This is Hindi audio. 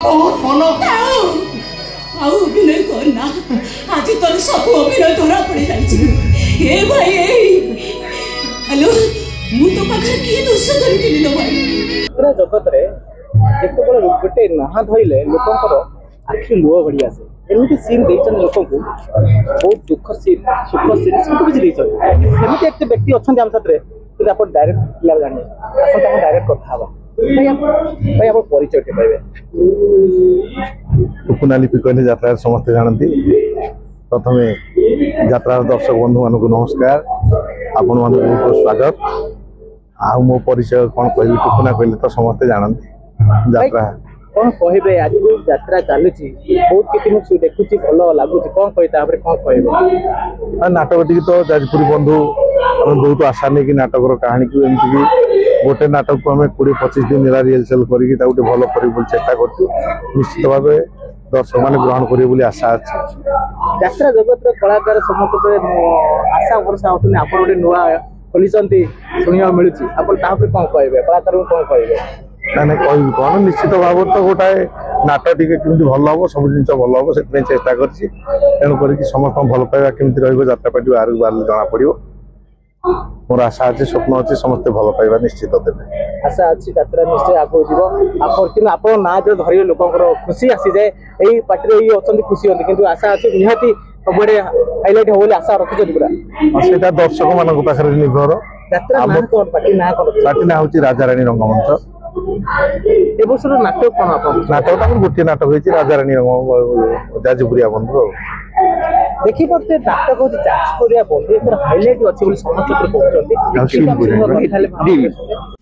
कौन आउ अभिनय करना आज तोर सब अभिनय धरा पड़ जाए। ए भाई हेलो मु तो पाखर की दोष करथिली लो भाई। पूरा जगत रे जेतेबेले गोटे नहा धोइले लोकंकर आखि लुह गड़ी आसे एमती सीन देचन लोक को बहुत दुख सीन सुख सीन सब कुछ देचन सेमती एक व्यक्ति अच्छा आम साथ कि आप डायरेक्ट पिला जाने आप डायरेक्ट कथा हवा भाई आप परिचय टे पाइबे। टुकुना लिपि कहले यात्रा समस्त जानती प्रथम यात्रा दर्शक बंधु मान नमस्कार आपण मान स्वागत आ मो परिचय कौन कह टुकुना कहले तो समस्ते जानती यात्रा कौन कहे आज जो यात्रा चलुची बहुत किसी मुझे देखुची भल लगुच कौन कही कौन कह नाटक टी तो जाजपुरी बंधु आम बहुत आशा नहीं कि नाटक कहानी को एमती कि गोटे नाटक को आम 20-25 दिन है रिहर्सल करके भल कर चेष्टा कर निश्चित भाव दर्शक मैंने ग्रहण करेंगे आशा अच्छी। यात्रा जगत कलाकार समस्त आशा भरसा होते आप गोटे नुआ खोली शुणा मिलूँ आप कौन कहे कलाकार कौन कहे ना कह कौन निश्चित भाव तो गोटाए नाटक टी केमी भल हम सब जिन भल हम से चेष्टा कर समस्त भल पाइबा केमी रत्रा पार्टी बाहर बाहर जना पड़ो मोर आशा अच्छे स्वप्न अच्छे समस्ते भल पाइबा निश्चित देते आशा अच्छी यात्रा निश्चय आगे जीव आप ना जो धर लोक खुशी आसी जाए यही पार्टी ये अच्छा खुशी होती कि आशा अच्छी निहती सबुआड़े हाइलाइट हो आशा रखुच्च पूरा से दर्शक मान पाखे निर्भर पार्टी ना हूँ राजाराणी रंगमंच नाटक कौन नाटक गोटे नाटक होती राजाराणी रंग जाजपुरिया बंधु देखिए नाटक हूँ जाजपुरिया बंधु हाइलाइट अच्छी समस्त कहते